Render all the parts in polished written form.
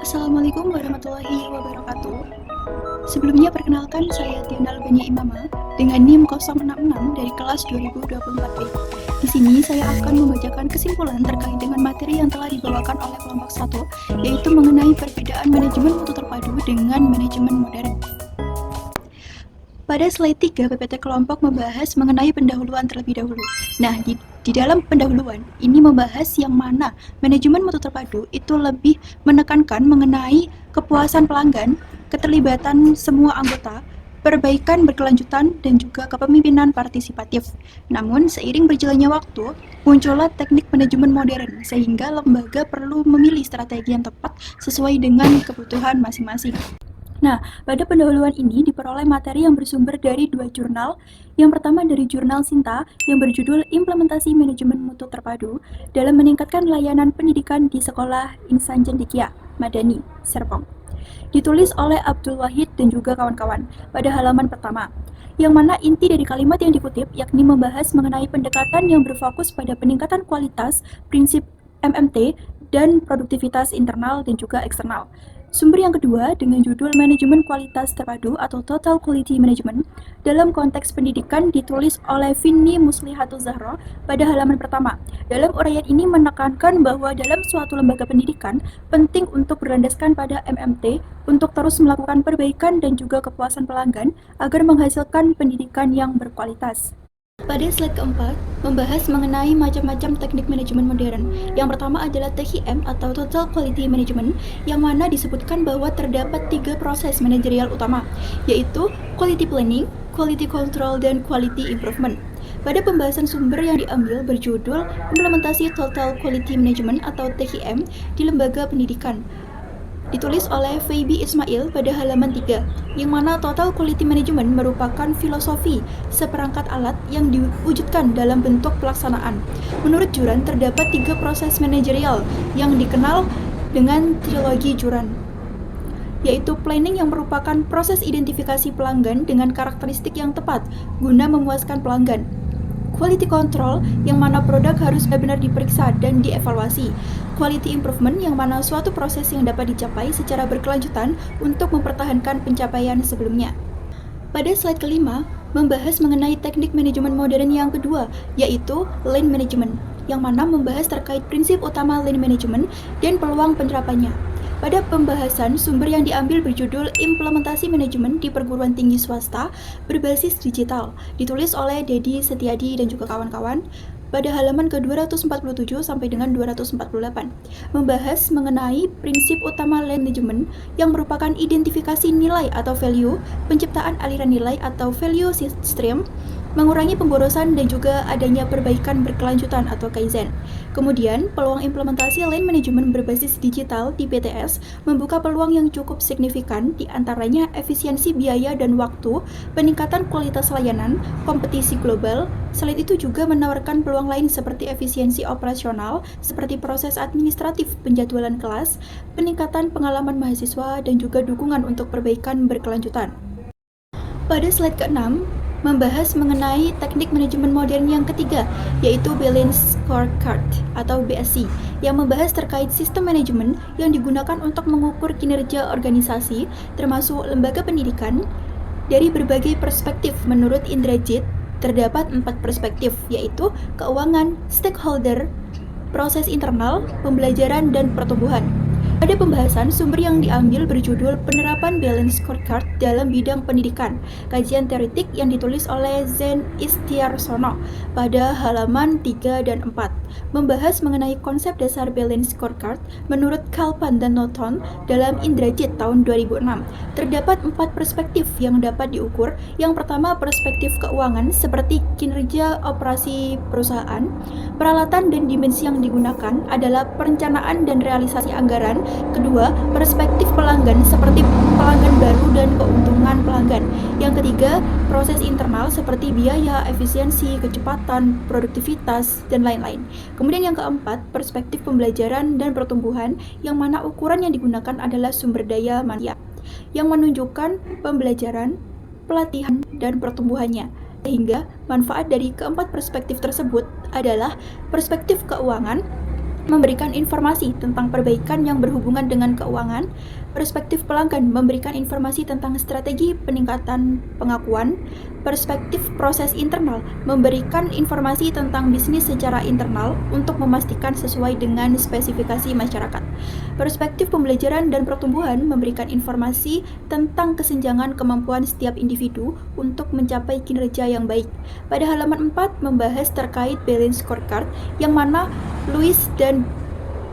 Assalamualaikum warahmatullahi wabarakatuh. Sebelumnya perkenalkan saya Tiana Albania Imama dengan NIM 066 dari kelas 2024B. Di sini saya akan membacakan kesimpulan terkait dengan materi yang telah dibawakan oleh kelompok 1, yaitu mengenai perbedaan manajemen mutu terpadu dengan manajemen modern. Pada slide 3, PPT kelompok membahas mengenai pendahuluan terlebih dahulu. Nah, di dalam pendahuluan, ini membahas yang mana manajemen mutu terpadu itu lebih menekankan mengenai kepuasan pelanggan, keterlibatan semua anggota, perbaikan berkelanjutan, dan juga kepemimpinan partisipatif. Namun, seiring berjalannya waktu, muncullah teknik manajemen modern, sehingga lembaga perlu memilih strategi yang tepat sesuai dengan kebutuhan masing-masing. Nah, pada pendahuluan ini diperoleh materi yang bersumber dari dua jurnal. Yang pertama dari jurnal Sinta yang berjudul Implementasi Manajemen Mutu Terpadu dalam meningkatkan layanan pendidikan di Sekolah Insan Cendekia, Madani, Serpong. Ditulis oleh Abdul Wahid dan juga kawan-kawan pada halaman pertama. Yang mana inti dari kalimat yang dikutip yakni membahas mengenai pendekatan yang berfokus pada peningkatan kualitas, prinsip MMT, dan produktivitas internal dan juga eksternal. Sumber yang kedua dengan judul Manajemen Kualitas Terpadu atau Total Quality Management dalam konteks pendidikan ditulis oleh Vinny Muslihatul Zahro pada halaman pertama. Dalam uraian ini menekankan bahwa dalam suatu lembaga pendidikan penting untuk berlandaskan pada MMT untuk terus melakukan perbaikan dan juga kepuasan pelanggan agar menghasilkan pendidikan yang berkualitas. Pada slide keempat, membahas mengenai macam-macam teknik manajemen modern. Yang pertama adalah TQM atau Total Quality Management, yang mana disebutkan bahwa terdapat 3 proses manajerial utama, yaitu Quality Planning, Quality Control, dan Quality Improvement. Pada pembahasan sumber yang diambil berjudul Implementasi Total Quality Management atau TQM di Lembaga Pendidikan. Ditulis oleh Feby Ismail pada halaman 3, yang mana Total Quality Management merupakan filosofi seperangkat alat yang diwujudkan dalam bentuk pelaksanaan. Menurut Juran, terdapat 3 proses manajerial yang dikenal dengan trilogi Juran, yaitu planning yang merupakan proses identifikasi pelanggan dengan karakteristik yang tepat guna memuaskan pelanggan. Quality control, yang mana produk harus benar-benar diperiksa dan dievaluasi. Quality improvement, yang mana suatu proses yang dapat dicapai secara berkelanjutan untuk mempertahankan pencapaian sebelumnya. Pada slide kelima, membahas mengenai teknik manajemen modern yang kedua, yaitu Lean Management, yang mana membahas terkait prinsip utama Lean Management dan peluang penerapannya. Pada pembahasan, sumber yang diambil berjudul Implementasi Manajemen di Perguruan Tinggi Swasta Berbasis Digital, ditulis oleh Dedi Setiadi dan juga kawan-kawan pada halaman ke-247 sampai dengan 248, membahas mengenai prinsip utama Lean Management yang merupakan identifikasi nilai atau value, penciptaan aliran nilai atau value stream, mengurangi pemborosan dan juga adanya perbaikan berkelanjutan atau Kaizen. Kemudian, peluang implementasi Lean Management berbasis digital di PTS membuka peluang yang cukup signifikan, di antaranya efisiensi biaya dan waktu, peningkatan kualitas layanan, kompetisi global. Selain itu juga menawarkan peluang lain seperti efisiensi operasional, seperti proses administratif penjadwalan kelas, peningkatan pengalaman mahasiswa, dan juga dukungan untuk perbaikan berkelanjutan. Pada slide ke-6, membahas mengenai teknik manajemen modern yang ketiga, yaitu Balanced Scorecard atau BSC, yang membahas terkait sistem manajemen yang digunakan untuk mengukur kinerja organisasi, termasuk lembaga pendidikan, dari berbagai perspektif. Menurut Indrajit, terdapat 4 perspektif, yaitu keuangan, stakeholder, proses internal, pembelajaran, dan pertumbuhan. Pada pembahasan, sumber yang diambil berjudul Penerapan Balanced Scorecard dalam Bidang Pendidikan, kajian teoretik yang ditulis oleh Zen Istiarsono pada halaman 3 dan 4, membahas mengenai konsep dasar Balanced Scorecard menurut Kalpan dan Norton dalam Indrajit tahun 2006. Terdapat 4 perspektif yang dapat diukur. Yang pertama, perspektif keuangan seperti kinerja operasi perusahaan. Peralatan dan dimensi yang digunakan adalah perencanaan dan realisasi anggaran. Kedua, perspektif pelanggan seperti pelanggan baru dan keuntungan pelanggan. Yang ketiga, proses internal seperti biaya, efisiensi, kecepatan, produktivitas, dan lain-lain. Kemudian yang keempat, perspektif pembelajaran dan pertumbuhan, yang mana ukuran yang digunakan adalah sumber daya manusia, yang menunjukkan pembelajaran, pelatihan, dan pertumbuhannya. Sehingga manfaat dari keempat perspektif tersebut adalah perspektif keuangan, memberikan informasi tentang perbaikan yang berhubungan dengan keuangan. Perspektif pelanggan memberikan informasi tentang strategi peningkatan pengakuan. Perspektif proses internal memberikan informasi tentang bisnis secara internal untuk memastikan sesuai dengan spesifikasi masyarakat. Perspektif pembelajaran dan pertumbuhan memberikan informasi tentang kesenjangan kemampuan setiap individu untuk mencapai kinerja yang baik. Pada halaman 4 membahas terkait balance scorecard, yang mana Louis dan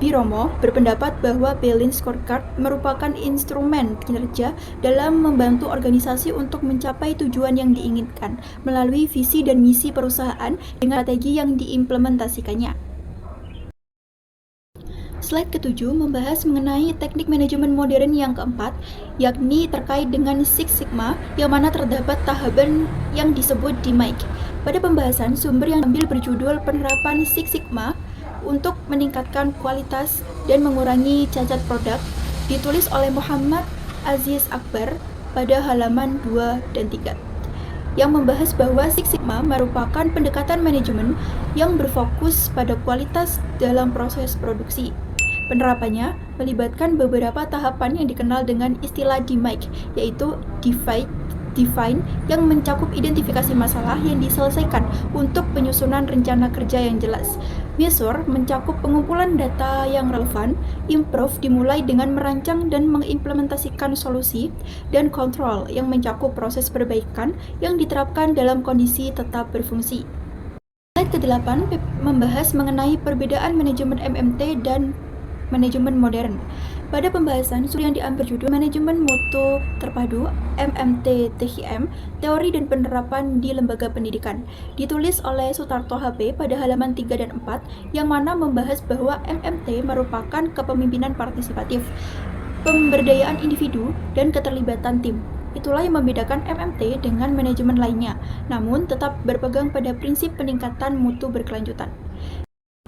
Biromo berpendapat bahwa balance scorecard merupakan instrumen kinerja dalam membantu organisasi untuk mencapai tujuan yang diinginkan melalui visi dan misi perusahaan dengan strategi yang diimplementasikannya. Slide ke-7 membahas mengenai teknik manajemen modern yang keempat, yakni terkait dengan Six Sigma, yang mana terdapat tahapan yang disebut DMAIC. Pada pembahasan, sumber yang diambil berjudul Penerapan Six Sigma untuk meningkatkan kualitas dan mengurangi cacat produk, ditulis oleh Muhammad Aziz Akbar pada halaman 2 dan 3, yang membahas bahwa Six Sigma merupakan pendekatan manajemen yang berfokus pada kualitas dalam proses produksi. Penerapannya melibatkan beberapa tahapan yang dikenal dengan istilah DMAIC, yaitu Define yang mencakup identifikasi masalah yang diselesaikan untuk penyusunan rencana kerja yang jelas. Measure mencakup pengumpulan data yang relevan. Improve dimulai dengan merancang dan mengimplementasikan solusi. Dan Control yang mencakup proses perbaikan yang diterapkan dalam kondisi tetap berfungsi. Slide ke-8 membahas mengenai perbedaan manajemen MMT dan manajemen modern. Pada pembahasan, sumber yang diambil judul Manajemen Mutu Terpadu MMT THM, Teori dan Penerapan di Lembaga Pendidikan, ditulis oleh Sutarto HP pada halaman 3 dan 4, yang mana membahas bahwa MMT merupakan kepemimpinan partisipatif, pemberdayaan individu, dan keterlibatan tim. Itulah yang membedakan MMT dengan manajemen lainnya, namun tetap berpegang pada prinsip peningkatan mutu berkelanjutan.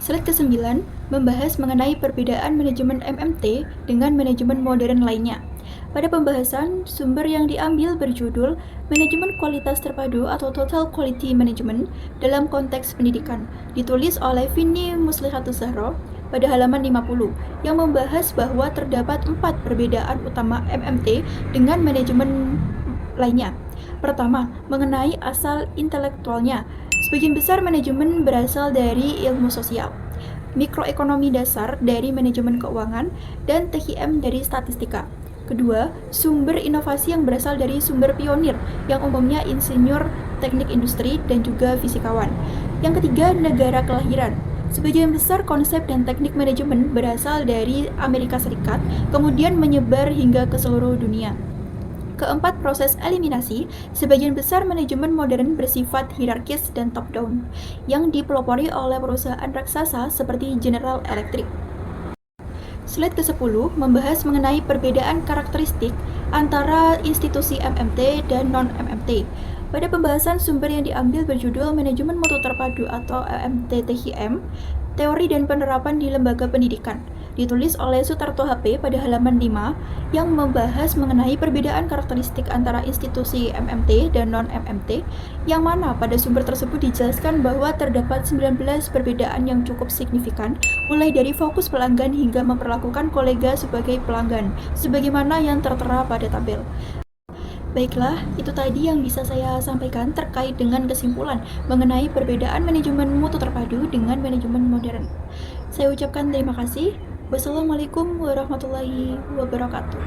Slide ke-9 membahas mengenai perbedaan manajemen MMT dengan manajemen modern lainnya. Pada pembahasan, sumber yang diambil berjudul Manajemen Kualitas Terpadu atau Total Quality Management dalam konteks pendidikan, ditulis oleh Vini Muslihatus Zahro pada halaman 50, yang membahas bahwa terdapat 4 perbedaan utama MMT dengan manajemen lainnya. Pertama, mengenai asal intelektualnya. Sebagian besar manajemen berasal dari ilmu sosial, mikroekonomi dasar dari manajemen keuangan, dan THM dari statistika. Kedua, sumber inovasi yang berasal dari sumber pionir, yang umumnya insinyur teknik industri dan juga fisikawan. Yang ketiga, negara kelahiran. Sebagian besar konsep dan teknik manajemen berasal dari Amerika Serikat, kemudian menyebar hingga ke seluruh dunia. Keempat, proses eliminasi. Sebagian besar manajemen modern bersifat hierarkis dan top-down, yang dipelopori oleh perusahaan raksasa seperti General Electric. Slide ke-10 membahas mengenai perbedaan karakteristik antara institusi MMT dan non-MMT. Pada pembahasan, sumber yang diambil berjudul Manajemen Mutu Terpadu atau MMT-THM, Teori dan Penerapan di Lembaga Pendidikan, ditulis oleh Sutarto HP pada halaman 5, yang membahas mengenai perbedaan karakteristik antara institusi MMT dan non-MMT, yang mana pada sumber tersebut dijelaskan bahwa terdapat 19 perbedaan yang cukup signifikan, mulai dari fokus pelanggan hingga memperlakukan kolega sebagai pelanggan, sebagaimana yang tertera pada tabel. Baiklah, itu tadi yang bisa saya sampaikan terkait dengan kesimpulan mengenai perbedaan manajemen mutu terpadu dengan manajemen modern. Saya ucapkan terima kasih. Wassalamualaikum warahmatullahi wabarakatuh.